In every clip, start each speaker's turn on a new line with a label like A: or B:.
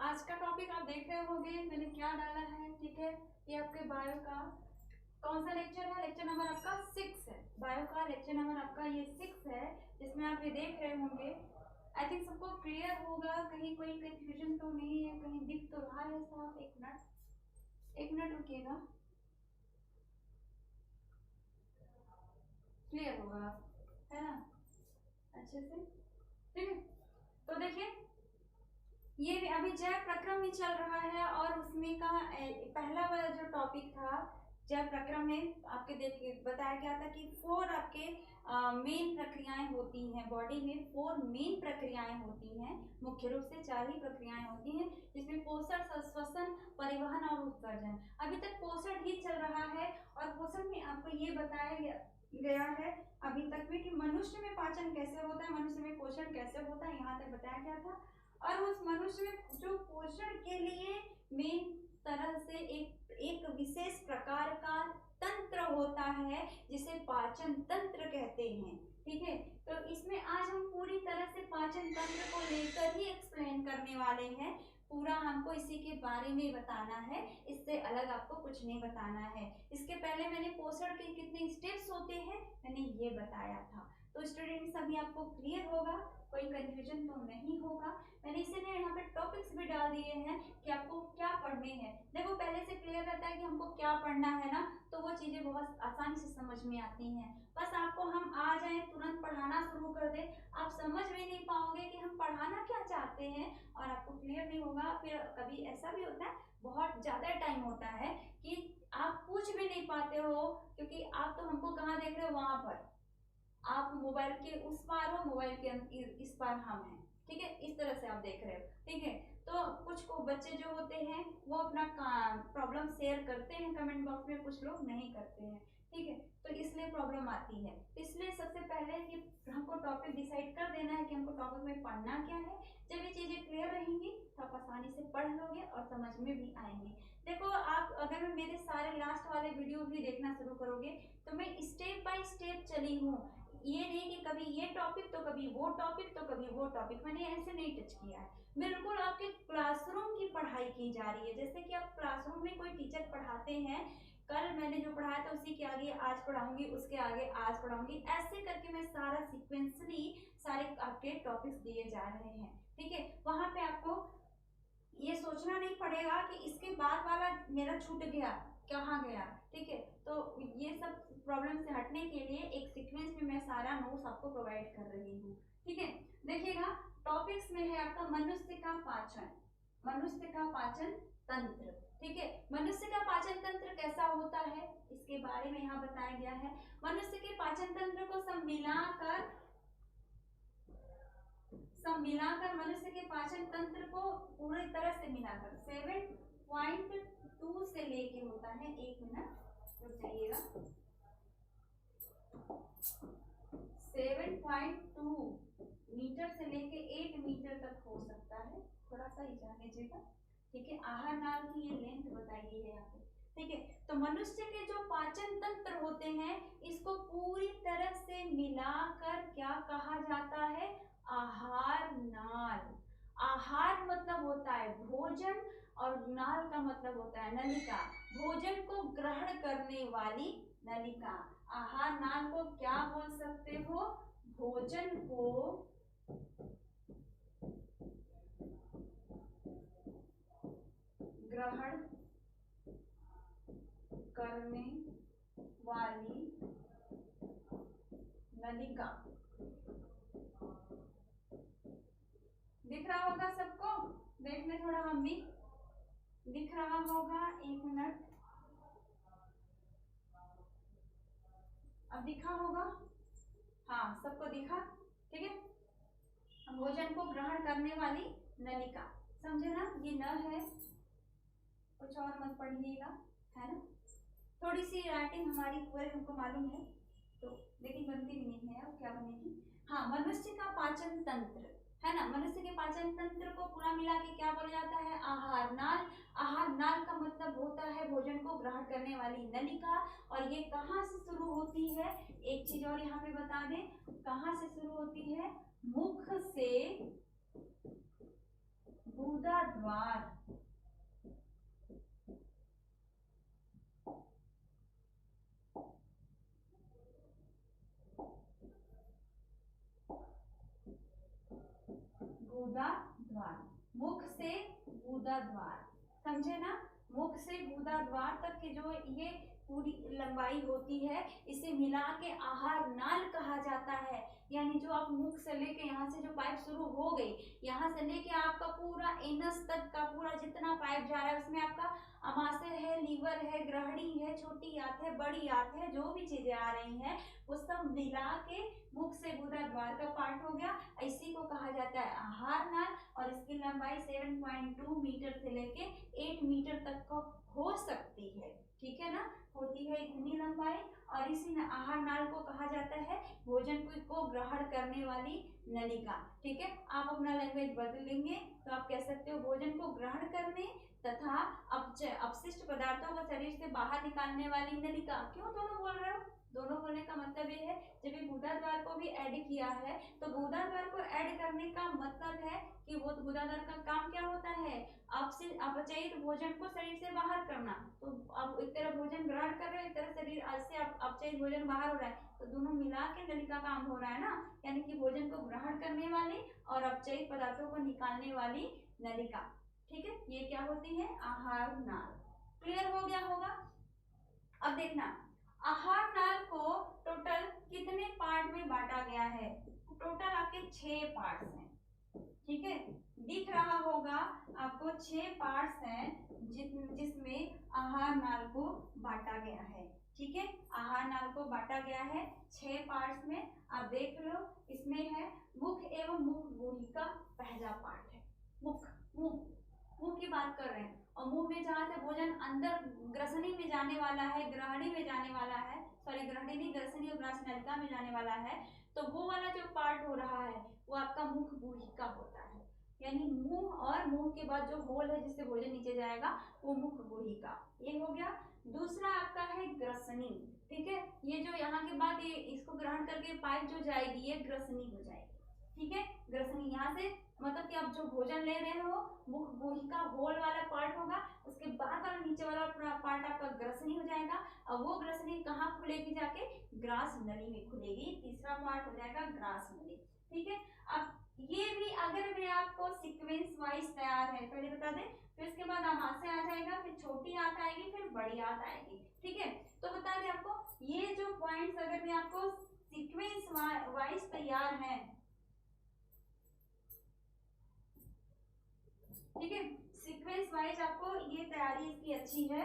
A: आज का टॉपिक आप देख रहे होंगे मैंने क्या डाला है। ठीक है, ये आपके बायो का कौन सा लेक्चर है? लेक्चर नंबर आपका 6 है। बायो का लेक्चर नंबर आपका ये 6 है, जिसमें आप ये देख रहे होंगे। आई थिंक सबको क्लियर होगा, कहीं कोई कंफ्यूजन तो नहीं है, कहीं दिख तो रहा है साहब। एक मिनट रुकिएगा, क्लियर होगा है ना अच्छे से। ठीक है, तो देखिए ये भी अभी जय प्रक्रम ही चल रहा है और उसमें का पहला वाला जो टॉपिक था जय प्रक्रम में आपके देखिए बताया गया था कि 4 आपके मेन प्रक्रियाएं होती हैं बॉडी में। 4 मेन प्रक्रियाएं होती हैं, मुख्य रूप से 4 ही प्रक्रियाएं होती हैं, जिसमें पोषण, श्वसन, परिवहन और उत्सर्जन। अभी तक पोषण ही चल रहा है और पोषण में आपको ये बताया गया है अभी तक में कि मनुष्य में पाचन कैसे होता है, मनुष्य में पोषण कैसे होता है, यहाँ तक बताया गया था। और उस मनुष्य में जो पोषण के लिए मेन तरह से एक विशेष प्रकार का तंत्र होता है जिसे पाचन तंत्र कहते हैं। ठीक है, तो इसमें आज हम पूरी तरह से पाचन तंत्र को लेकर ही एक्सप्लेन करने वाले हैं। पूरा हमको इसी के बारे में बताना है, इससे अलग आपको कुछ नहीं बताना है। इसके पहले मैंने पोषण के कितने स्टेप्स होते हैं मैंने ये बताया था, तो स्टूडेंट्स अभी आपको क्लियर होगा, कोई कंफ्यूजन तो नहीं होगा। मैंने इसीलिए यहाँ पे टॉपिक्स भी डाल दिए हैं कि आपको क्या पढ़ने हैं। देखो पहले से क्लियर रहता है कि हमको क्या पढ़ना है ना, तो वो चीजें बहुत आसानी से समझ में आती हैं। बस आपको हम आ जाए तुरंत पढ़ाना शुरू कर दे, आप समझ भी नहीं पाओगे कि हम पढ़ाना क्या चाहते हैं और आपको क्लियर नहीं होगा। फिर कभी ऐसा भी होता है, बहुत ज्यादा टाइम होता है कि आप पूछ भी नहीं पाते हो, क्योंकि आप तो हमको कहाँ देख रहे हो, वहां पर आप मोबाइल के उस पार हो, मोबाइल के इस पार हम हैं। ठीक है, इस तरह से आप देख रहे हो। ठीक है, तो कुछ को बच्चे जो होते हैं वो अपना प्रॉब्लम शेयर करते हैं कमेंट बॉक्स में, कुछ लोग नहीं करते हैं। ठीक है, तो इसलिए प्रॉब्लम आती है। इसलिए सबसे पहले कि हमको टॉपिक डिसाइड कर देना है कि हमको टॉपिक में पढ़ना क्या है। जब ये चीजें क्लियर रहेंगी तो आप आसानी से पढ़ लोगे और समझ में भी आएंगे। देखो आप अगर मेरे सारे लास्ट वाले वीडियो भी देखना शुरू करोगे तो मैं स्टेप बाय स्टेप चली हूँ। ये नहीं कि कभी ये टॉपिक तो कभी वो टॉपिक तो कभी वो टॉपिक, मैंने ऐसे नहीं टच किया है। बिल्कुल आपके क्लासरूम की पढ़ाई की जा रही है, जैसे कि आप क्लासरूम में कोई टीचर पढ़ाते हैं, कल मैंने जो पढ़ाया था उसी के आगे आज पढ़ाऊंगी, उसके आगे आज पढ़ाऊंगी, ऐसे करके मैं सारा सिक्वेंसली सारे आपके टॉपिक्स दिए जा रहे हैं। ठीक है, वहां पे आपको ये सोचना नहीं पड़ेगा कि इसके बाद वाला मेरा छूट गया, कहाँ गया। ठीक है, तो ये सब प्रॉब्लम से हटने के लिए एक सीक्वेंस में मैं सारा नोट्स आपको प्रोवाइड कर रही हूँ। ठीक है, देखिएगा टॉपिक्स में है आपका मनुष्य का पाचन, मनुष्य का पाचन तंत्र। ठीक है, मनुष्य का पाचन तंत्र कैसा होता है इसके बारे में यहाँ बताया गया है। मनुष्य के पाचन तंत्र को सब मिलाकर मनुष्य के पाचन तंत्र को पूरी तरह से मिलाकर 7.2 से लेके होता है, 1 मिनट रुक जाइएगा, 7.2 मीटर से लेके 8 मीटर तक हो सकता है, थोड़ा सा ही जान लीजिएगा। ठीक है, आहार नाल की ये लेंथ बताइए है यहाँ पे। ठीक है, तो मनुष्य के जो पाचन तंत्र होते हैं इसको पूरी तरह से मिलाकर क्या कहा जाता है, आहार नाल। आहार मतलब होता है भोजन और नाल का मतलब होता है नलिका, भोजन को ग्रहण करने वाली नलिका। आहार नाल को क्या बोल सकते हो, भोजन को ग्रहण करने वाली नलिका। दिख रहा होगा सबको, देखने थोड़ा हम भी, दिख रहा होगा, 1 मिनट, अब दिखा होगा, हाँ सबको दिखा। ठीक है, भोजन को ग्रहण करने वाली नलिका, समझे ना, ये न है, कुछ और मत पढ़िएगा, है ना। थोड़ी सी राइटिंग हमारी पूरे हमको मालूम है, तो लेकिन बनती भी नहीं है, अब क्या बनेगी। हाँ, मनुष्य का पाचन तंत्र है ना, मनुष्य के पाचन तंत्र को पूरा मिला के क्या बोला जाता है, आहार नाल। आहार नाल का मतलब होता है भोजन को ग्रहण करने वाली नलिका, और ये कहाँ से शुरू होती है, एक चीज और यहाँ पे बता दें, कहाँ से शुरू होती है, मुख से गुदा द्वार, गुदा द्वार, मुख से गुदा द्वार, समझे ना। मुख से गुदा द्वार तक की जो ये पूरी लंबाई होती है इसे मिला के आहार नाल कहा जाता है। यानी जो आप मुख से लेके यहाँ से जो पाइप शुरू हो गई, यहाँ से लेके आपका पूरा एनस तक का पूरा जितना पाइप जा रहा है उसमें आपका अमाशय है, लीवर है, ग्रहणी है, छोटी आंत है, बड़ी आंत है, जो भी चीजें आ रही हैं वो सब मिला के मुख से गुदा द्वार का पार्ट हो गया। इसी को कहा जाता है आहार नाल और इसकी लंबाई 7.2 मीटर से लेके 8 मीटर तक का हो सकती है, ठीक है ना, होती है इतनी लंबाई। और इसी आहार नाल को कहा जाता है भोजन को ग्रहण करने वाली नलिका, ठीक है। आप अपना लैंग्वेज बदलेंगे तो आप कह सकते हो भोजन को ग्रहण करने तथा अपशिष्ट पदार्थों को शरीर से बाहर निकालने वाली नलिका। क्यों दोनों बोल रहे हो? दोनों बोलने का मतलब ये है जब ये गुदा द्वार को भी ऐड किया है तो गुदा द्वार को ऐड करने का मतलब है कि वो गुदा द्वार का काम क्या होता है, अपचयित भोजन को शरीर से बाहर करना। तो आप एक तरह भोजन ग्रहण कर रहे हो, एक तरह शरीर से अपचयित भोजन बाहर हो रहा है, तो दोनों मिला के नलिका काम हो रहा है ना। यानी कि भोजन को ग्रहण करने वाली और अपचयित पदार्थों को निकालने वाली नलिका, ठीक है। ये क्या होती है? आहार नाल। क्लियर हो गया होगा। अब देखना आहार नाल को टोटल कितने पार्ट में बांटा गया है? टोटल आपके 6 पार्ट्स हैं, ठीक है। दिख रहा होगा आपको 6 पार्ट्स हैं जिसमें आहार नाल को बांटा गया है, ठीक है। आहार नाल को बांटा गया है 6 पार्ट्स में। आप देख लो इसमें है मुख एवं मुख गुहिका पहला पार्ट है। मुख, मुंह, मुंह की बात कर रहे हैं और मुंह में जहाँ से भोजन अंदर ग्रसनी में जाने वाला है, ग्रहणी में जाने वाला है, सॉरी ग्रहणी नहीं, ग्रसनी और ग्रास नलिका में जाने वाला है, तो वो वाला जो पार्ट हो रहा है वो आपका मुख गुहिका होता है। यानी मुंह और मुंह के बाद जो होल है जिससे भोजन नीचे जाएगा वो मुख गुहिका, ये हो गया। दूसरा आपका है ग्रसनी, ठीक है। ये जो यहाँ के बाद ये इसको ग्रहण करके पाइप जो जाएगी ये ग्रसनी हो जाएगी, ठीक है। ग्रसनी यहाँ से मतलब कि आप जो भोजन ले रहे हो मुख गुहिका होल वाला पार्ट होगा, उसके बाद वाला नीचे वाला पार्ट आपका ग्रसनी हो जाएगा और वो ग्रसनी कहाँ खुलेगी? जाके ग्रास नली में खुलेगी। तीसरा पार्ट हो जाएगा ग्रास नली, ठीक है। अब ये भी अगर मैं आपको सीक्वेंस वाइज तैयार है पहले बता दें, फिर इसके बाद आमाशय आ जाएगा, फिर छोटी आंत आएगी, फिर बड़ी आंत आएगी, ठीक है। तो बता दें आपको ये जो पॉइंट्स अगर मैं आपको सीक्वेंस वाइज तैयार है, ठीक है, सीक्वेंस वाइज आपको ये तैयारी इसकी अच्छी है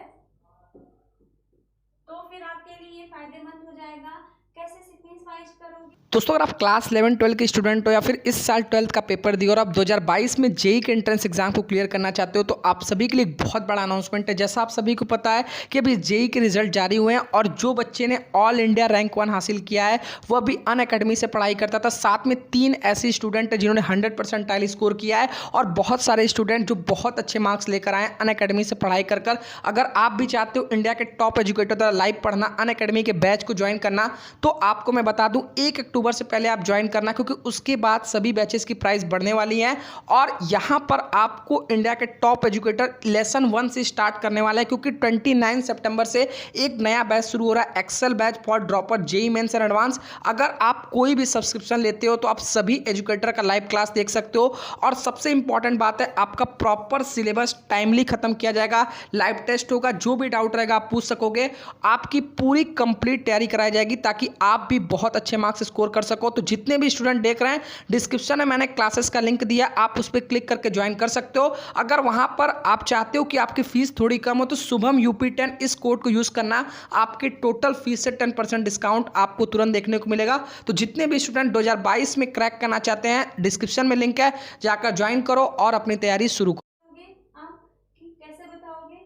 A: तो फिर आपके लिए ये फायदेमंद हो जाएगा। कैसे सीक्वेंस वाइज करोगे?
B: दोस्तों अगर आप क्लास 11 12 के स्टूडेंट हो या फिर इस साल 12th का पेपर दिए और आप 2022 में जेईई के एंट्रेंस एग्जाम को क्लियर करना चाहते हो तो आप सभी के लिए एक बहुत बड़ा अनाउंसमेंट है। जैसा आप सभी को पता है कि अभी जेईई के रिजल्ट जारी हुए हैं और जो बच्चे ने ऑल इंडिया रैंक 1 हासिल किया है वो अभी अनअकैडमी से पढ़ाई करता था। साथ में 3 ऐसे स्टूडेंट हैं जिन्होंने 100% स्कोर किया है और बहुत सारे स्टूडेंट जो बहुत अच्छे मार्क्स लेकर आए अनअकैडमी से पढ़ाई कर कर। अगर आप भी चाहते हो इंडिया के टॉप एजुकेटर द्वारा लाइव पढ़ना, अनअकैडमी के बैच को ज्वाइन करना, तो आपको मैं बता दूं 1 अक्टूबर से पहले आप ज्वाइन करना, क्योंकि उसके बाद सभी बैचेस की प्राइस बढ़ने वाली है और यहां पर आपको इंडिया के टॉप एजुकेटर लेसन 1 से स्टार्ट करने वाला है, क्योंकि 29 सितंबर से एक नया बैच शुरू हो रहा है, Excel batch for dropper JEE mains and advance. अगर आप कोई भी सब्सक्रिप्शन लेते हो तो आप सभी एजुकेटर का लाइव क्लास देख सकते हो और सबसे इंपॉर्टेंट बात है आपका प्रॉपर सिलेबस टाइमली खत्म किया जाएगा, लाइव टेस्ट होगा, जो भी डाउट रहेगा आप पूछ सकोगे, आपकी पूरी कंप्लीट तैयारी कराई जाएगी ताकि आप भी बहुत अच्छे मार्क्स स्कोर कर सको। तो जितने भी स्टूडेंट देख रहे हैं डिस्क्रिप्शन में मैंने क्लासेस का लिंक दिया, आप उस पर क्लिक करके ज्वाइन कर सकते हो। अगर वहां पर आप चाहते हो कि आपकी फीस थोड़ी कम हो तो शुभम UP10 इस कोड को यूज करना, आपकी टोटल फीस से 10% डिस्काउंट आपको तुरंत देखने को मिलेगा। तो जितने भी स्टूडेंट 2022 में क्रैक करना चाहते हैं डिस्क्रिप्शन में लिंक है, जाकर ज्वाइन करो और अपनी तैयारी शुरू करो।
A: कैसे बताओगे?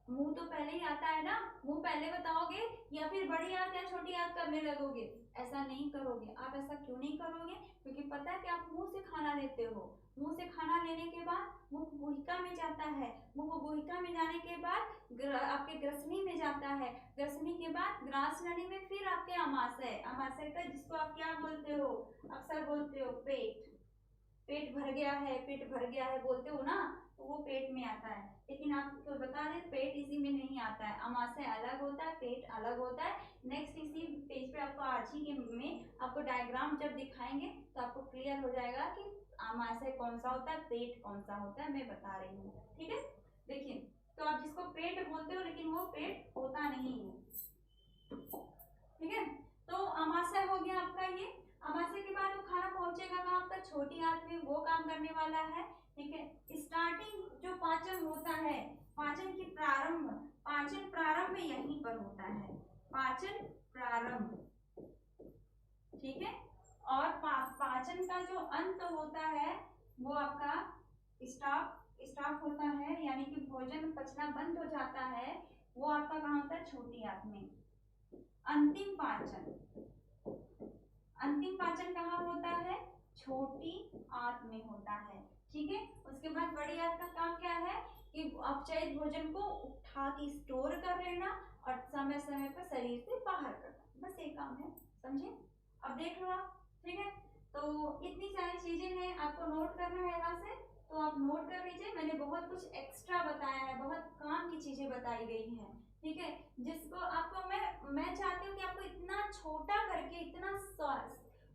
A: मुंह तो पहले ही आता है ना, मुंह पहले बताओगे या फिर बड़ी आंत या छोटी आंत करने लगोगे? ऐसा नहीं करोगे। आप ऐसा क्यों नहीं करोगे? क्योंकि पता है कि आप मुंह से खाना लेते हो, मुंह से खाना लेने के बाद मुख गुहिका में जाता है, मुख गुहिका में जाने के बाद आपके ग्रसनी में जाता है, ग्रसनी के बाद ग्रास नली में, फिर आपके आमाशय, आमाशय का जिसको आप क्या बोलते हो, अक्सर बोलते हो पेट, पेट भर गया है बोलते हो ना, तो वो पेट में आता है। लेकिन आपको बता दें पेट इसी में नहीं आता है, अमाशय अलग होता है, पेट अलग होता है। नेक्स्ट इसी पेज पे आपको आर्ची के में आपको डायग्राम जब दिखाएंगे तो आपको क्लियर हो जाएगा कि अमाशय कौन सा होता है, पेट कौन सा होता है, मैं बता रही हूँ। ठीक है, देखिए तो आप जिसको पेट बोलते हो लेकिन वो पेट होता नहीं है। ठीक है, तो अमाशय हो गया आपका ये। अमाशय के बाद वो खाना पहुंचेगा कहाँ आपका छोटी आंत में, वो काम करने वाला है। ठीक है, स्टार्टिंग जो पाचन होता है, पाचन की प्रारंभ, पाचन प्रारंभ यहीं पर होता है, पाचन प्रारंभ। ठीक है, और पाचन का जो अंत होता है वो आपका स्टॉप होता है, यानी कि भोजन पचना बंद हो जाता है, वो आपका कहाँ होता है, छोटी आंत में। अंतिम पाचन कहाँ होता है, छोटी आंत में होता है। ठीक है, उसके बाद बड़ी आंत का काम क्या है कि अपचयित भोजन को उठा के स्टोर कर लेना और समय समय पर शरीर से बाहर करना, बस ये काम है, समझे। अब देख लो आप। ठीक है, तो इतनी सारी चीजें हैं, आपको नोट करना है यहाँ से, तो आप नोट कर लीजिए। मैंने बहुत कुछ एक्स्ट्रा बताया है, बहुत काम की चीजें बताई गई हैं। ठीक है, जिसको आपको मैं चाहती हूँ कि आपको इतना छोटा करके, इतना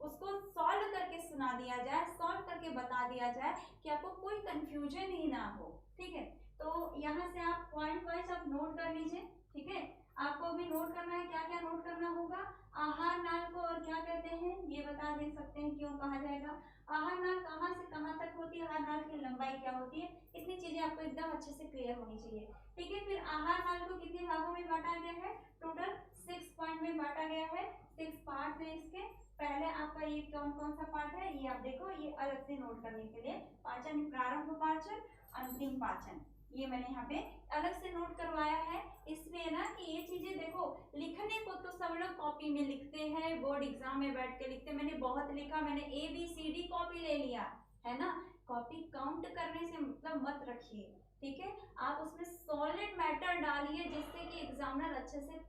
A: उसको सॉल्व करके सुना दिया जाए, सॉल्व करके बता दिया जाए कि आपको कोई कंफ्यूजन ही ना हो। ठीक है, तो यहाँ से आप पॉइंट वाइज आप नोट कर लीजिए। ठीक है, आपको भी नोट करना है, क्या क्या नोट करना होगा। आहार नाल को और क्या कहते हैं ये बता दे सकते हैं, क्यों कहा जाएगा। आहार नाल कहाँ से कहाँ तक होती है, आहार नाल की लंबाई क्या होती है, इतनी चीजें आपको एकदम अच्छे से क्लियर होनी चाहिए। ठीक है, फिर आहार नाल को कितने भागों में बांटा गया है, टोटल 6 पॉइंट में बांटा गया है, 6 पार्ट है इसके। पहले आपका ये कौन कौन सा पार्ट है ये आप देखो, ये अलग से नोट करने के लिए, पाचन प्रारंभ पाचन, अंतिम पाचन, ये मैंने यहाँ पे अलग से नोट करवाया है, इसलिए ना कि ये चीजें देखो, लिखने को तो सब लोग कॉपी में लिखते हैं, बोर्ड एग्जाम में बैठ के लिखते हैं, मैंने बहुत लिखा, मैंने ABCD कॉपी ले लिया है ना। कॉपी काउंट करने से मतलब मत रखिए। ठीक है, आप उसमें सॉलिड मैटर डालिए जिससे कि एग्जामिनर अच्छे से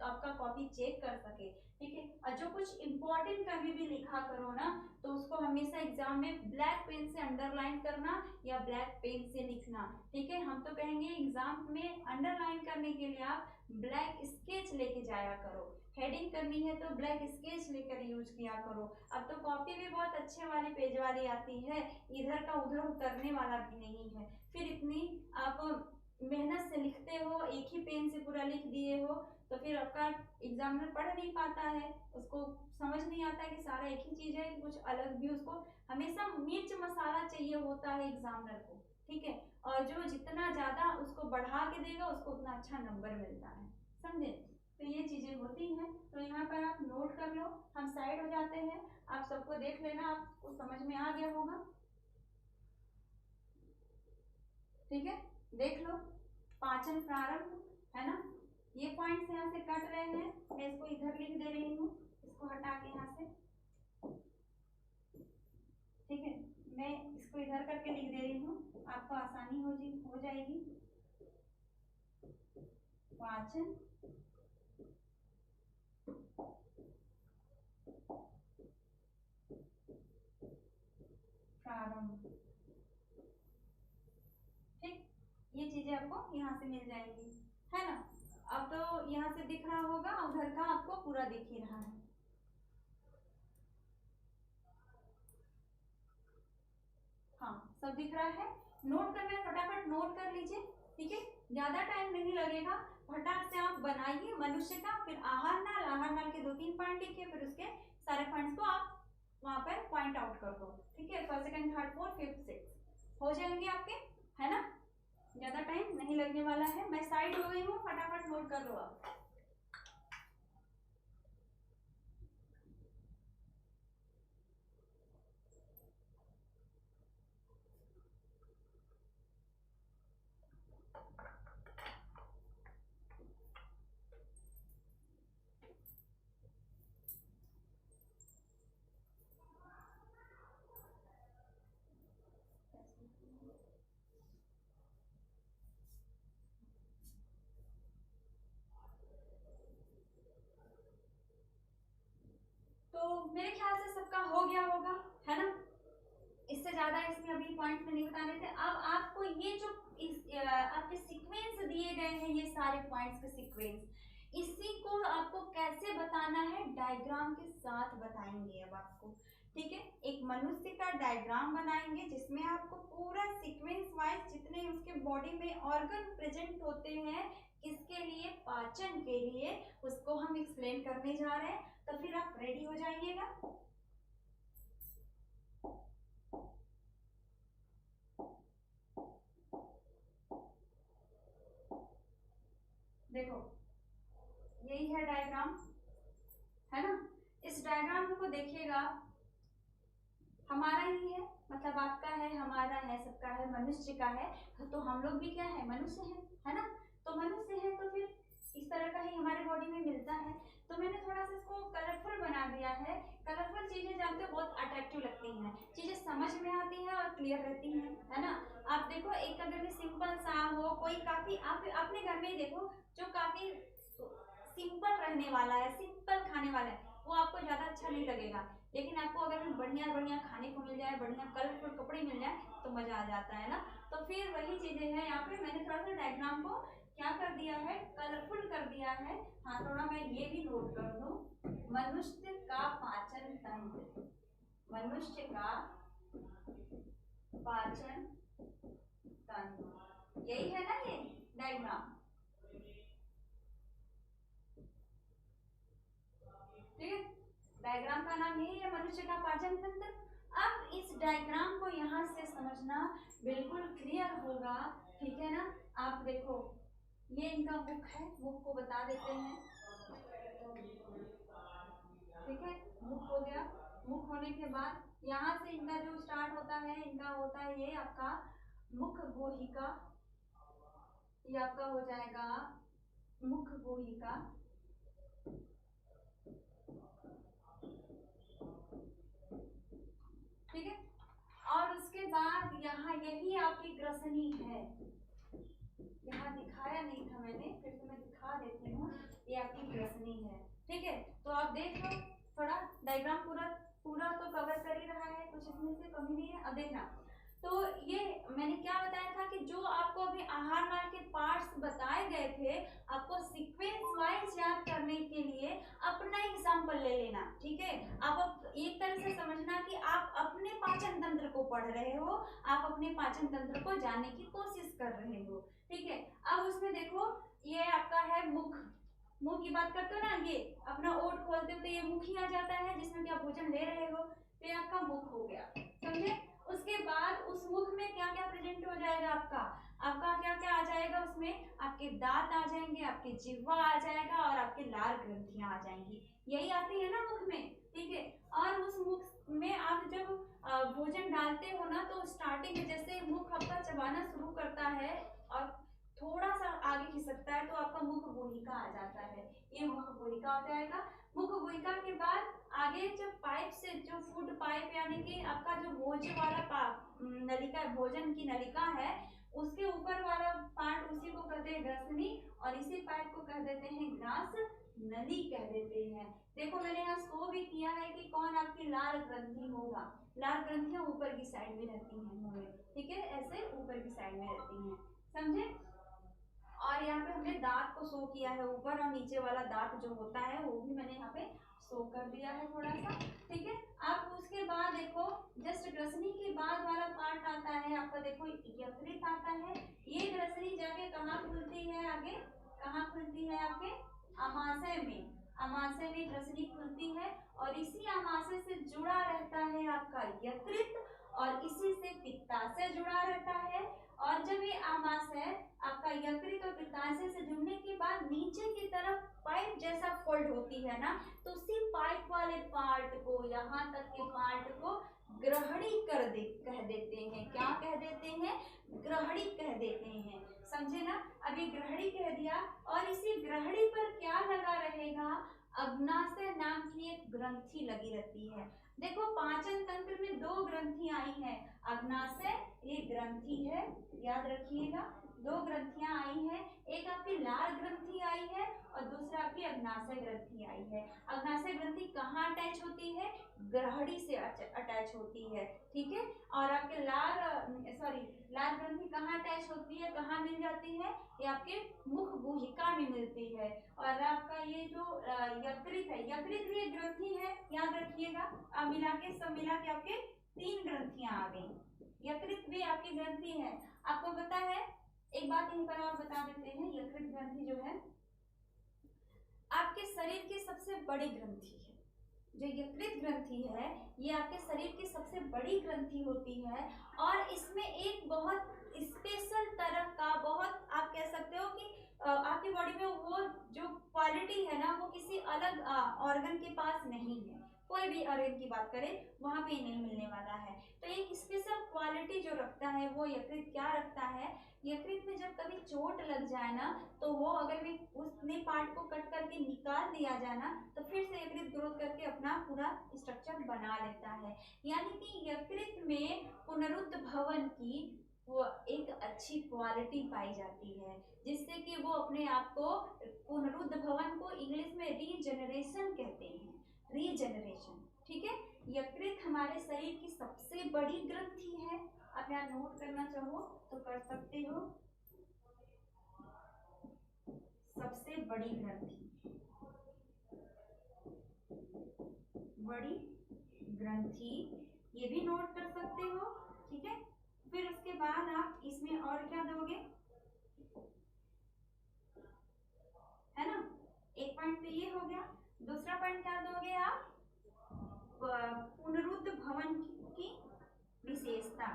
A: आपका कॉपी चेक कर सके। ठीक है, और जो कुछ इंपॉर्टेंट कभी भी लिखा करो ना, तो उसको हमेशा एग्जाम में ब्लैक पेन से अंडरलाइन करना या ब्लैक पेन से लिखना। ठीक है, हम तो कहेंगे एग्जाम में अंडरलाइन करने के लिए आप ब्लैक स्केच लेके जाया करो, हेडिंग करनी है तो ब्लैक स्केच लेकर यूज किया करो। अब तो कॉपी भी बहुत अच्छे वाली पेज वाली आती है, इधर का उधर उतरने वाला भी नहीं है। फिर इतनी आप मेहनत से लिखते हो, एक ही पेन से पूरा लिख दिए हो, तो फिर आपका एग्जामिनर पढ़ नहीं पाता है, उसको समझ नहीं आता कि सारा एक ही चीज है, कुछ अलग भी, उसको हमेशा मिर्च मसाला चाहिए होता है एग्जामिनर को। ठीक है, और जो जितना ज्यादा उसको बढ़ा के देगा उसको उतना अच्छा नंबर मिलता है, समझे। तो ये चीजें होती हैं, तो यहाँ पर आप नोट कर लो, हम साइड हो जाते हैं, आप सबको देख लेना, आपको समझ में आ गया होगा। ठीक है, देख लो, पाचन प्रारंभ है ना, ये पॉइंट्स यहाँ से कट रहे हैं, मैं इसको इधर लिख दे रही हूँ, इसको हटा के यहाँ से। ठीक है, मैं इसको इधर करके लिख दे रही हूँ, आपको आसानी हो जाएगी। पाचन प्रारंभ, ठीक, ये चीजें आपको यहाँ से मिल जाएंगी, है ना। अब तो यहाँ से दिख रहा होगा, उधर का आपको पूरा दिख ही रहा है। हाँ, सब दिख रहा है, नोट करना है, फटाफट नोट कर लीजिए। ठीक है, ज्यादा टाइम नहीं लगेगा, फटाक से आप बनाइए मनुष्य का, फिर आहार नाल के 2-3 पॉइंट लिखिए, फिर उसके सारे पॉइंट्स को आप वहां पर पॉइंट आउट कर दो। ठीक है, first second third fourth fifth six हो जाएंगे आपके, है ना, ज्यादा टाइम नहीं लगने वाला है। मैं साइड हो गई हूँ, फटाफट नोट कर लो आप। तो मेरे ख्याल से सबका हो गया होगा, है ना, इससे ज्यादा ज़्यादा इसमें अभी पॉइंट में नहीं बताने थे। अब आपको ये जो आपके सीक्वेंस दिए गए हैं, ये सारे पॉइंट्स के सीक्वेंस, इसी को आपको कैसे बताना है, डायग्राम के साथ बताएंगे अब आपको। ठीक है, एक मनुष्य का डायग्राम बनाएंगे जिसमें आपको पूरा सीक्वेंस वाइज जितने उसके बॉडी में ऑर्गन प्रेजेंट होते हैं, किसके लिए, पाचन के लिए, उसको हम एक्सप्लेन करने जा रहे हैं। तो फिर आप रेडी हो जाइएगा। देखो यही है डायग्राम, है ना। इस डायग्राम को देखिएगा, हमारा ही है, मतलब आपका है, हमारा है, सबका है, मनुष्य का है, तो हम लोग भी क्या है, मनुष्य है ना। तो मनुष्य है तो फिर इस तरह का ही हमारे बॉडी में मिलता है। तो मैंने थोड़ा सा इसको कलरफुल बना दिया है। कलरफुल चीजें जानते हो बहुत अट्रैक्टिव लगती हैं, चीजें समझ में आती हैं और क्लियर रहती हैं, है ना। आप देखो एक अगर में सिंपल सा हो कोई, काफी आप अपने घर में ही देखो जो काफी सिंपल रहने वाला है, सिंपल खाने वाला है, वो आपको ज्यादा अच्छा नहीं लगेगा। लेकिन आपको अगर बढ़िया बढ़िया खाने को मिल जाए, बढ़िया कलरफुल कपड़े मिल जाए तो मजा आ जाता है ना। तो फिर वही चीजें हैं, यहाँ पे मैंने थोड़ा सा डायग्राम को क्या कर दिया है, कलरफुल कर दिया है। हाँ, थोड़ा मैं ये भी नोट कर दूं, मनुष्य का पाचन तंत्र, मनुष्य का पाचन तंत्र, यही है ना ये डायग्राम। ठीक है, डायग्राम का नाम यही है, मनुष्य का पाचन तंत्र। अब इस डायग्राम को यहाँ से समझना बिल्कुल क्लियर होगा, ठीक है ना। आप देखो ये इनका मुख है, मुख को बता देते हैं। ठीक है, मुख हो गया। मुख होने के बाद यहाँ से इनका जो स्टार्ट होता है, इनका होता है ये आपका मुख गुहिका, ये आपका हो जाएगा मुख गुहिका। ठीक है, और उसके बाद यहाँ यही आपकी ग्रसनी है, यहाँ दिखाया नहीं था मैंने, फिर से मैं दिखा देती हूँ, ये आपकी ग्रसनी है। ठीक है, तो आप देख लो, थोड़ा डायग्राम पूरा तो कवर कर ही रहा है, कुछ इसमें से कमी नहीं है। अब देखना, तो ये मैंने क्या बताया था कि जो आपको अभी आहार नाल के पार्ट्स बताए गए थे, आपको सीक्वेंस वाइज याद करने के लिए अपना एग्जाम्पल ले लेना। ठीक है, आप एक तरह से समझना कि आप अपने पाचन तंत्र को पढ़ रहे हो, आप अपने पाचन तंत्र को जानने की कोशिश कर रहे हो। ठीक है, अब उसमें देखो ये आपका है मुख, मुंह की बात करते हो ना, ये अपना ओठ खोलते हो तो ये मुख ही आ जाता है जिसमें कि आप भोजन ले रहे हो, तो ये आपका मुख हो गया, समझे। उसके बाद उस मुख में क्या क्या प्रेजेंट हो जाएगा, आपका क्या क्या आ जाएगा, उसमें आपके दांत आ जाएंगे, आपके जिह्वा आ जाएगा और आपके लार ग्रंथियां आ जाएंगी, यही आती है ना मुख में। ठीक है, और उस मुख में आप जब भोजन डालते हो ना, तो स्टार्टिंग में जैसे मुख आपका चबाना शुरू करता है और थोड़ा सा आगे खिसकता है, तो आपका मुख गुहिका आ जाता है, ये मुख गुहिका हो जाएगा। मुख गुहिका के बाद आगे जब पाइप से, जो फूड पाइप यानी कि आपका जो भोज्य वाला नलिका, भोजन की नलिका है, उसके ऊपर वाला पार्ट, उसी को कहते हैं ग्रसनी, और इसी पाइप को कह देते हैं ग्रास नली कह देते हैं। देखो मैंने यहाँ शो भी किया है कि कौन आपकी लाल ग्रंथि होगा, लाल ग्रंथियां ऊपर की साइड में रहती हैं मुंह में। ठीक है, ऐसे ऊपर की साइड में रहती हैं, समझे। और यहाँ पे हमने दांत को शो किया है, ऊपर और नीचे वाला दांत जो होता है वो भी मैंने यहाँ पे शो कर दिया है थोड़ा सा। ठीक है, आप उसके बाद देखो जस्ट ग्रसनी के बाद वाला पार्ट आता है आपका, देखो यकृत आता है। ये ग्रसनी जाके कहाँ खुलती है, आगे कहाँ खुलती है, आपके अमाशय में, अमाशय में ग्रसनी खुलती है, और इसी अमाशय से जुड़ा रहता है आपका यकृत, और इसी से पित्ताशय जुड़ा रहता है। और जब ये आमाशय आपका यकृत और पित्ताशय से जुड़ने के बाद नीचे की तरफ पाइप जैसा फोल्ड होती है ना, तो उसी पाइप वाले पार्ट को, यहाँ तक के पार्ट को ग्रहणी कह देते हैं। क्या कह देते हैं, ग्रहणी कह देते हैं, समझे ना। अभी ग्रहणी कह दिया, और इसी ग्रहणी पर क्या लगा रहेगा, अग्नाशय नाम की एक ग्रंथि लगी रहती है। देखो पाचन तंत्र में दो ग्रंथि आई है, अग्नाशय ये ग्रंथि है, याद रखिएगा, दो ग्रंथियां आई है, एक आपकी लार ग्रंथि आई है और दूसरा आपकी अग्नाशय ग्रंथि आई है। अग्नाशय ग्रंथि कहाँ अटैच होती है? ग्रहणी से अटैच होती है, ठीक है। और आपके लार ग्रंथि कहाँ अटैच होती है, कहाँ मिल जाती है? ये आपके मुख गुहिका में मिलती है। और आपका ये जो यकृत है, यकृत भी एक ग्रंथि है, याद रखिएगा। अब मिला के आपके 3 ग्रंथियां आ गई। यकृत भी आपकी ग्रंथि है। आपको पता है, एक बात यहीं पर और बता देते हैं, यकृत ग्रंथि जो है आपके शरीर की सबसे बड़ी ग्रंथि है। जो यकृत ग्रंथि है ये आपके शरीर की सबसे बड़ी ग्रंथि होती है और इसमें एक बहुत स्पेशल तरह का, बहुत आप कह सकते हो कि आपकी बॉडी में वो जो क्वालिटी है ना, वो किसी अलग ऑर्गन के पास नहीं है। कोई भी ऑर्गन की बात करें वहां पे नहीं मिलने वाला है। तो एक स्पेशल क्वालिटी जो रखता है वो यकृत क्या रखता है, यकृत में जब कभी चोट लग जाए ना, तो वो अगर भी उसने पार्ट को कट करके निकाल दिया जाए ना, तो फिर से यकृत ग्रोथ करके अपना पूरा स्ट्रक्चर बना लेता है। यानी कि यकृत में पुनरुद्भवन की वो एक अच्छी क्वालिटी पाई जाती है, जिससे कि वो अपने आप को, पुनरुद्भवन को इंग्लिश में रीजनरेशन कहते हैं, रीजनरेशन, ठीक है। यकृत हमारे शरीर की सबसे बड़ी ग्रंथि है। आप यहाँ नोट करना चाहो तो कर सकते हो, सबसे बड़ी ग्रंथि, बड़ी ग्रंथि, ये भी नोट कर सकते हो, ठीक है। फिर उसके बाद आप इसमें और क्या दोगे, है ना। एक पॉइंट तो ये हो गया। दूसरा पॉइंट क्या दोगे आप, पुनरुद्भवन की विशेषता।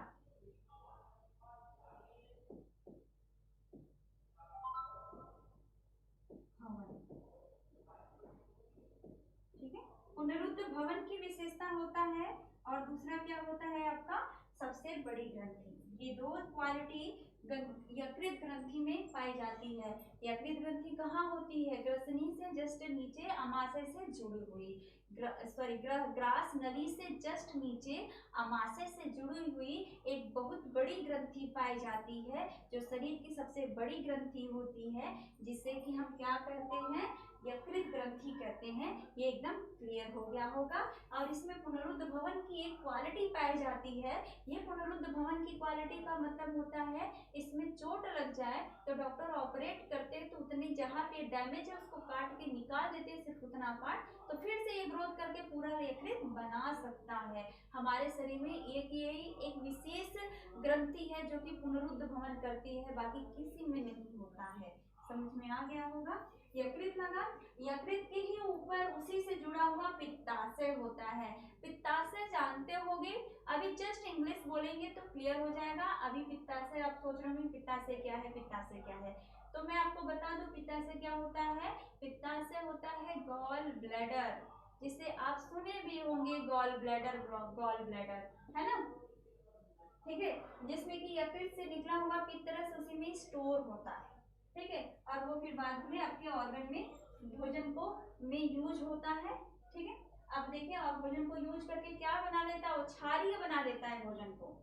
A: ठीक है, पुनरुद्भवन की विशेषता होता है। और दूसरा क्या होता है आपका, सबसे बड़ी ग्रंथि। ये दो क्वालिटी यकृत ग्रंथि में पाई जाती है। यकृत ग्रंथि कहाँ होती है, ग्रसनी से जस्ट नीचे, अमाशय से जुड़ी हुई, ग्रास नली से जस्ट नीचे, अमाशय से जुड़ी हुई एक बहुत बड़ी ग्रंथि पाई जाती है, जो शरीर की सबसे बड़ी ग्रंथि होती है, जिसे कि हम क्या कहते हैं, यकृत ग्रंथि कहते हैं। ये एकदम क्लियर हो गया होगा। और इसमें पुनरुद्भवन की एक क्वालिटी पाई जाती है। ये पुनरुद्भवन की क्वालिटी का मतलब होता है, इसमें चोट लग जाए तो डॉक्टर ऑपरेट करते तो उतनी जहाँ पे डैमेज है उसको काट के निकाल देते, सिर्फ उतना पार्ट, तो फिर से ये ग्रोथ करके पूरा यकृत बना सकता है। हमारे शरीर में एक विशेष ग्रंथि है जो कि पुनरुद्भवन करती है, बाकी किसी में नहीं होता है। समझ में आ गया होगा। यकृत लगा, यकृत के ही ऊपर उसी से जुड़ा हुआ पित्ताशय होता है। पित्ताशय जानते होगे, अभी जस्ट इंग्लिश बोलेंगे तो क्लियर हो जाएगा। अभी पित्ताशय आप सोच रहे होंगे पित्ताशय क्या है, पित्ताशय क्या है, तो मैं आपको बता दूं पित्ताशय क्या होता है। पित्ताशय होता है गॉल ब्लैडर, जिसे आप सुने भी होंगे, गॉल ब्लैडर, है ना, ठीक है, जिसमें कि यकृत से निकला हुआ पित्तरस उसी में स्टोर होता है, ठीक है। और वो फिर बाद में आपके ऑर्गन में भोजन को में यूज होता है, ठीक है। अब देखिए, और भोजन को यूज करके क्या बना लेता है, वो क्षारीय बना देता है भोजन को,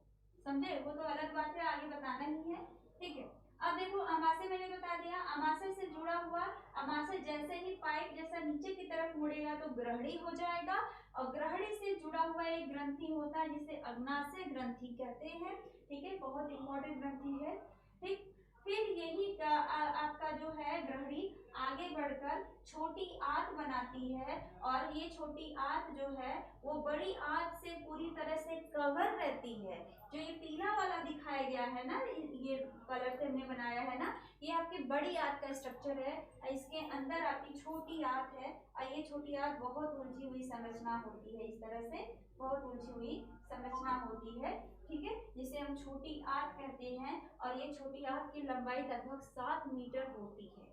A: समझे, वो तो अलग बात है, आगे बताना ही है, ठीक है। अब देखो, अमाशय मैंने बता दिया, अमाशय से जुड़ा हुआ, अमाशय जैसे ही पाइप जैसा नीचे की तरफ मुड़ेगा तो ग्रहणी हो जाएगा, और ग्रहणी से जुड़ा हुआ एक ग्रंथि होता है जिसे अग्नाशय ग्रंथि कहते हैं, ठीक है, बहुत इंपॉर्टेंट ग्रंथि है, ठीक। फिर यही आपका जो है ग्रहणी आगे बढ़कर छोटी आंत बनाती है, और ये छोटी आंत जो है वो बड़ी आंत से पूरी तरह से कवर रहती है। जो ये पीला वाला दिखाया गया है ना, ये कलर से हमने बनाया है ना, ये आपकी बड़ी आंत का स्ट्रक्चर है। इसके अंदर आपकी छोटी आंत है, और ये छोटी आंत बहुत उलझी हुई संरचना होती है, इस तरह से बहुत उलझी हुई संरचना होती है, ठीक है, जिसे हम छोटी आंत कहते हैं। और ये छोटी आंत की लंबाई लगभग 7 मीटर होती है,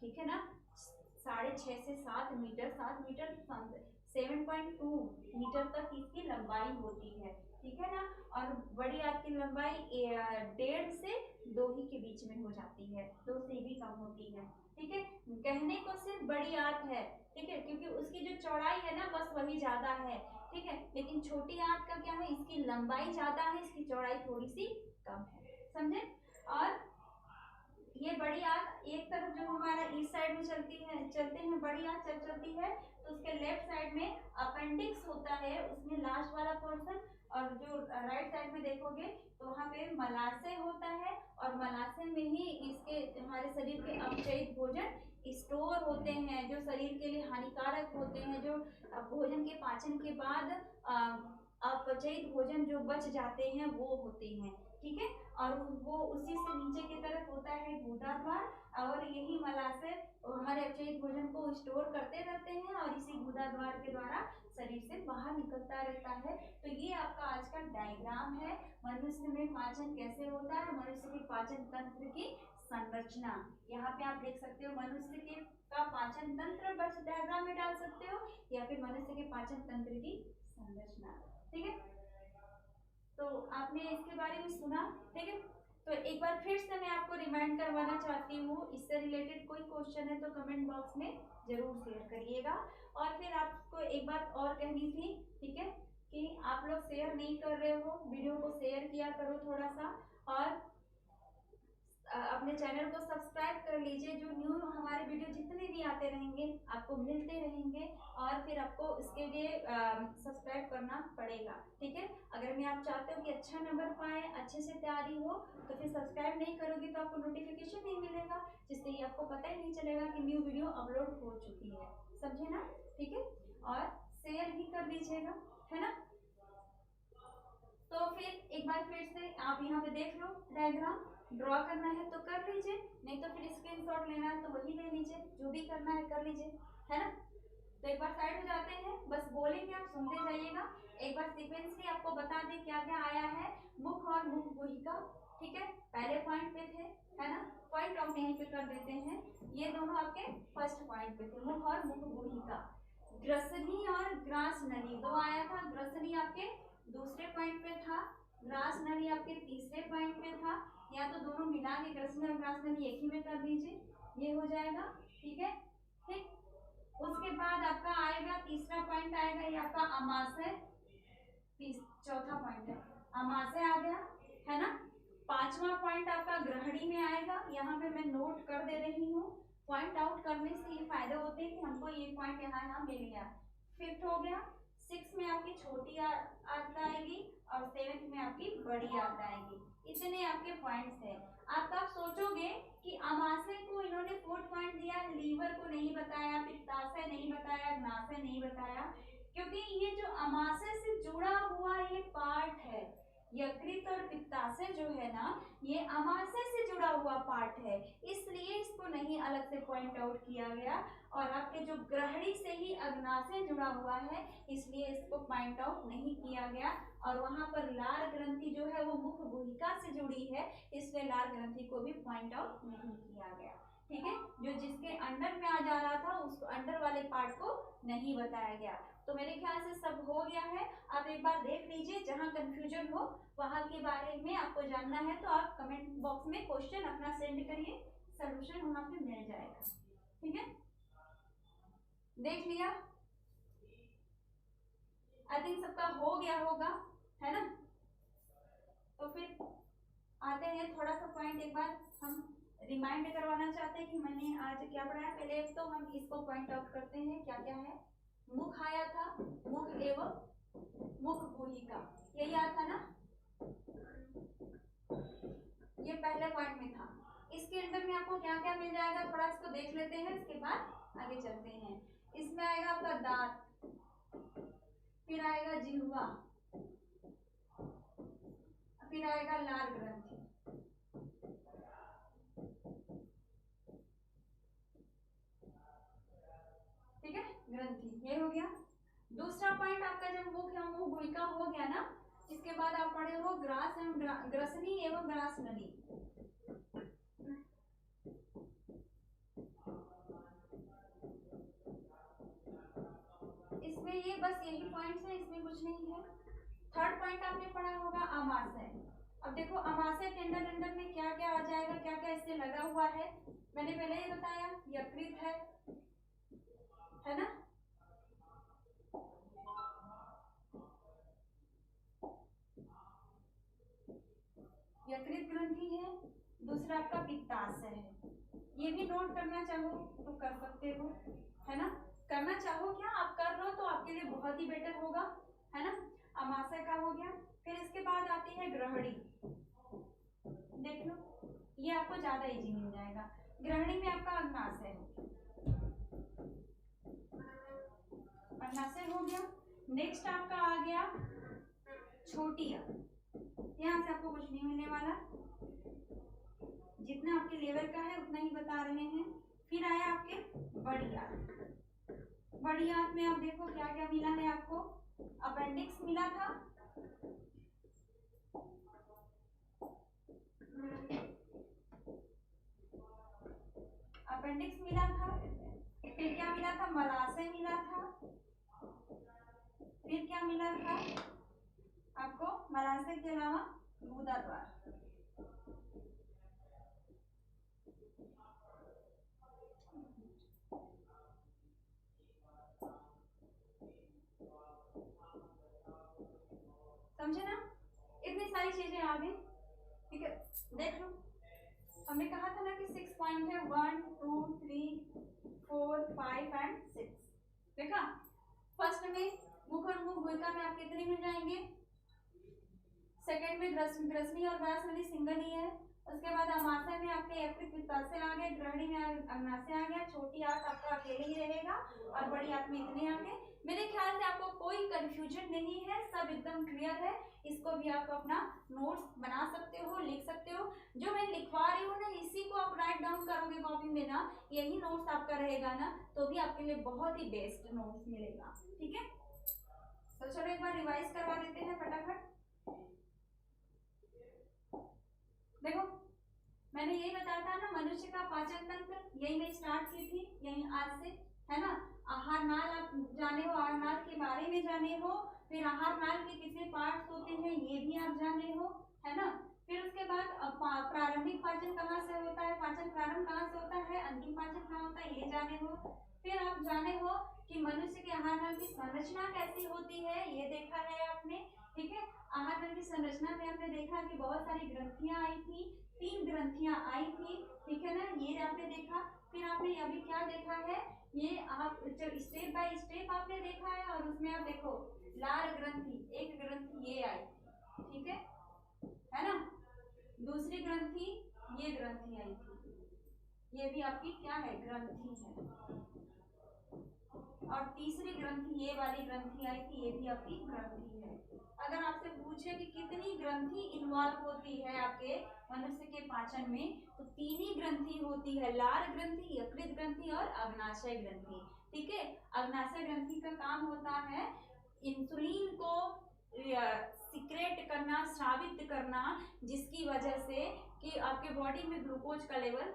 A: ठीक है ना, 6.5 से 7 मीटर, 7.2 मीटर तक इसकी लंबाई होती है, ठीक है ना। और बड़ी आंत की लंबाई 1.5 से 2 ही के बीच में हो जाती है, 2 से भी कम होती है, ठीक है। कहने को सिर्फ बड़ी आंत है, ठीक है, क्योंकि उसकी जो चौड़ाई है ना बस वही ज्यादा है, ठीक है, लेकिन छोटी आंत का क्या है, इसकी लंबाई ज्यादा है, इसकी चौड़ाई थोड़ी सी कम है, समझे। और साइड में चलते हैं, बढ़िया चलती है, तो उसके लेफ्ट साइड में अपेंडिक्स होता है, उसमें लास्ट वाला पोर्शन, और जो राइट साइड में देखोगे तो वहाँ पे मलाशय होता है, और मलाशय में ही इसके हमारे शरीर के अपचयित भोजन स्टोर होते हैं, जो शरीर के लिए हानिकारक होते हैं, जो भोजन के पाचन के बाद अपचयित भोजन जो बच जाते हैं वो होते हैं, ठीक है। और वो उसी से नीचे की तरफ होता है गुदा द्वार, और यही मलाशय हमारे अपचयित भोजन को स्टोर करते रहते हैं, और इसी गुदा द्वार के द्वारा शरीर से बाहर निकलता रहता है। तो ये आपका आज का डायग्राम है, मनुष्य में पाचन कैसे होता है, मनुष्य के पाचन तंत्र की संरचना। यहाँ पे आप देख सकते हो मनुष्य के का पाचन तंत्र, बस डायग्राम में डाल सकते हो, या फिर मनुष्य के पाचन तंत्र की संरचना, ठीक है। तो आपने इसके बारे में सुना, ठीक है। तो एक बार फिर से मैं आपको रिमाइंड करवाना चाहती हूँ, इससे रिलेटेड कोई क्वेश्चन है तो कमेंट बॉक्स में जरूर शेयर करिएगा। और फिर आपको एक बात और कहनी थी, ठीक है, कि आप लोग शेयर नहीं कर रहे हो, वीडियो को शेयर किया करो थोड़ा सा, और अपने चैनल को सब्सक्राइब कर लीजिए। जो न्यू हमारे वीडियो जितने भी आते रहेंगे आपको मिलते रहेंगे, और फिर आपको इसके लिए सब्सक्राइब करना पड़ेगा, ठीक है। अगर मैं आप चाहते हो कि अच्छा नंबर पाए, अच्छे से तैयारी हो, तो फिर सब्सक्राइब नहीं करोगे तो आपको नोटिफिकेशन नहीं मिलेगा, जिससे कि आपको पता ही नहीं चलेगा कि न्यू वीडियो अपलोड हो चुकी है, समझे ना, ठीक है। और शेयर भी कर दीजिएगा, है ना। तो फिर एक बार फिर से आप यहाँ पे देख लो, डायग्राम ड्रॉ करना है तो कर लीजिए, नहीं तो फिर स्क्रीनशॉट लेना है तो वही ले लीजिए, जो भी करना है कर लीजिए, है ना। तो एक बार साइड हो जाते हैं, बस बोलेंगे आप सुनते जाइएगा। एक बार सीक्वेंसली आपको बता दें क्या क्या आया है, मुख और मुख गुहिका, ठीक है, पहले पॉइंट पे थे, है ना। पॉइंट ऑफ यहीं पे कर देते हैं, ये दोनों आपके फर्स्ट पॉइंट पे थे, मुख और मुख गुहिका। ग्रसनी और ग्रास नली दो आया था, ग्रसनी आपके दूसरे पॉइंट पे था, ग्रास नली आपके तीसरे पॉइंट पे था, या तो दोनों मिला के ग्रसनी और ग्रास नली एक ही में कर दीजिए, ये हो जाएगा, ठीक है, ठीक। उसके बाद आपका आएगा तीसरा पॉइंट आएगा, ये आपका अमाशय, चौथा पॉइंट है अमाशय आ गया, है ना। पांचवा पॉइंट आपका ग्रहणी में आएगा, यहाँ पे मैं नोट कर दे रही हूँ, पॉइंट आउट करने से ये फायदे होते हैं कि हमको ये पॉइंट यहाँ मिल गया। फिफ्थ हो गया, सिक्स में आपकी छोटी आंत आएगी, और सेवेंथ में आपकी बड़ी आंत आएगी। इतने आपके पॉइंट्स है। आप सोचोगे कि अमाशय को इन्होंने 4 पॉइंट दिया, लीवर को नहीं बताया, पित्ताशय नहीं बताया, अग्नाशय नहीं बताया, क्योंकि ये जो अमाशय से जुड़ा हुआ ये पार्ट है, यकृत और पित्ताशय जो है ना, ये अमाशय से जुड़ा हुआ पार्ट है, इसलिए इसको नहीं अलग से पॉइंट आउट किया गया। और आपके जो ग्रहणी से ही अग्नाशय जुड़ा हुआ है, इसलिए इसको पॉइंट आउट नहीं किया गया। और वहां पर लार ग्रंथि जो है वो मुख गुहिका से जुड़ी है, इसलिए लार ग्रंथि को भी पॉइंट आउट नहीं किया गया, ठीक है। जो जिसके अंडर में आ जा रहा था उसको अंडर वाले पार्ट को नहीं बताया गया। तो मेरे ख्याल से सब हो गया है। आप एक बार देख लीजिए, जहां कंफ्यूजन हो वहां के बारे में आपको जानना है तो आप कमेंट बॉक्स में क्वेश्चन अपना सेंड करिए, सॉल्यूशन वहां पे मिल जाएगा, ठीक है। देख लिया, आई थिंक सबका हो गया होगा, है ना। तो फिर आते हैं थोड़ा सा पॉइंट एक बार हम रिमाइंड करवाना चाहते हैं कि मैंने आज क्या पढ़ाया। पहले तो हम इसको पॉइंट आउट करते हैं क्या क्या है। मुख आया था, मुख एवं मुख गुहिका, यही आया था ना, ये पहले पॉइंट में था। इसके अंदर में आपको क्या क्या मिल जाएगा, थोड़ा इसको देख लेते हैं, इसके बाद आगे चलते हैं। इसमें आएगा आपका दांत, फिर आएगा जिह्वा, फिर आएगा लार ग्रंथि, ठीक है, ग्रंथि, ये हो गया। दूसरा पॉइंट आपका जब मुख या मुख गुहिका हो गया ना, इसके बाद आप पढ़े हो ग्रास एवं ग्रसनी एवं ग्रास नली। इसमें ये बस यही पॉइंट्स है, इसमें कुछ नहीं है। थर्ड पॉइंट आपने पढ़ा होगा अमाशय। अब देखो अमाशय के अंदर अंदर में क्या क्या आ जाएगा, क्या क्या इससे लगा हुआ है, मैंने पहले ही बताया, यकृत है ना, यकृत ग्रंथि है, दूसरा आपका पित्ताशय है, ये भी नोट करना चाहो तो कर सकते हो, है ना। करना चाहो क्या, आप कर लो तो आपके लिए बहुत ही बेटर होगा, है ना। अमाशय का हो गया। फिर इसके बाद आती है ग्रहणी, देख लो ये आपको ज्यादा इजी मिल जाएगा। ग्रहणी में आपका अग्नाशय हो गया। नेक्स्ट आपका आ गया छोटी आ, यहाँ से आपको कुछ नहीं मिलने वाला, जितना आपके लेवल का है उतना ही बता रहे हैं। फिर आया आपके बड़ी आंत। बड़ी आंत में आप देखो क्या क्या मिला है आपको। अपेंडिक्स मिला था, अपेंडिक्स मिला था। फिर क्या मिला था, मलाशय मिला था। फिर क्या मिला था आपको, मलाशय के अलावा गुदा द्वार। समझे ना, इतनी सारी चीजें आ गई, ठीक है। देख लो हमने कहा था ना कि 6 पॉइंट है, 1 2 3 4 5 एंड 6। देखा, फर्स्ट में मुख और मुख गुहिका में आप कितने मिल जाएंगे, सेकंड में ग्रसनी और व्यास नली सिंगल ही है। उसके बाद अमाशय में आपके यकृत पित्ताशय आ गए, ग्रहणी में अग्नाशय आ गया, छोटी आंत आपका अकेले ही रहेगा और बड़ी आंत में इतने आ गए। मेरे ख्याल से आपको कोई कंफ्यूजन नहीं है, सब एकदम क्लियर है। इसको भी आप अपना नोट्स बना सकते हो, लिख सकते हो। जो मैं लिखवा रही हूँ ना इसी को आप राइट डाउन करोगे कॉपी में ना, यही नोट्स आपका रहेगा ना, तो भी आपके लिए बहुत ही बेस्ट नोट्स मिलेगा, ठीक है। तो चलो एक बार रिवाइज करवा देते हैं फटाफट। देखो मैंने यही बताया था ना, मनुष्य का पाचन तंत्र, यही मैं स्टार्ट की थी, यही आज से, है ना। आहार नाल आप जाने हो, आहार नाल के बारे में जाने हो। फिर आहार नाल के कितने पार्ट्स होते हैं ये भी आप जाने हो, है ना। फिर उसके बाद प्रारंभिक पाचन कहाँ से होता है, पाचन प्रारंभ कहाँ से होता है, अंतिम पाचन कहाँ होता है, ये जाने हो। फिर आप जाने हो कि मनुष्य के आहार नाल की संरचना कैसी होती है, ये देखा है आपने, ठीक है। आहार नाल की संरचना में आपने देखा कि बहुत सारी ग्रंथियां आई थी, 3 ग्रंथियां आई थी, ठीक है ना, ये आपने देखा। फिर आपने अभी क्या देखा है, ये आप स्टेप बाय स्टेप आपने देखा है, और उसमें आप देखो लाल ग्रंथि, एक ग्रंथि ये आई, ठीक है ना। दूसरी ग्रंथि ये ग्रंथि आई थी, ये भी आपकी क्या है, ग्रंथि है। और तीसरी ग्रंथि ये वाली ग्रंथि आई थी, ये भी आपकी ग्रंथि है। अगर आपसे पूछे कि कितनी ग्रंथि इन्वॉल्व होती है आपके मनुष्य के पाचन में, तो 3 ही ग्रंथि होती है, लार ग्रंथि, यकृत ग्रंथि और अग्नाशय ग्रंथि, ठीक है। अग्नाशय ग्रंथि का काम होता है इंसुलिन को सीक्रेट करना, स्रावित करना, जिसकी वजह से कि आपके बॉडी में ग्लूकोज का लेवल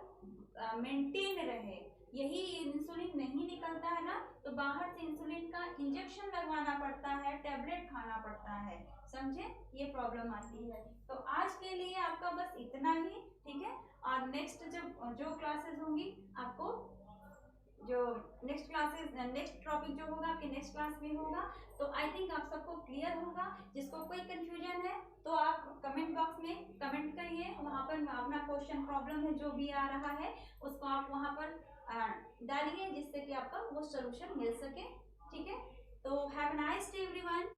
A: मेंटेन रहे। यही इंसुलिन नहीं निकलता है ना, तो बाहर से इंसुलिन का इंजेक्शन लगवाना पड़ता है, टैबलेट खाना पड़ता है, समझे, ये प्रॉब्लम आती है। तो आज के लिए आपका बस इतना ही, ठीक है। और नेक्स्ट जो क्लासेस होंगी आपको, जो नेक्स्ट क्लासेस, नेक्स्ट टॉपिक जो होगा आपके नेक्स्ट क्लास में होगा, तो आई थिंक आप सबको क्लियर होगा। जिसको कोई कंफ्यूजन है तो आप कमेंट बॉक्स में कमेंट करिए, वहाँ पर अपना क्वेश्चन प्रॉब्लम है जो भी आ रहा है उसको आप वहाँ पर डालिए, जिससे कि आपका वो सोल्यूशन मिल सके, ठीक है। तो have a nice day everyone.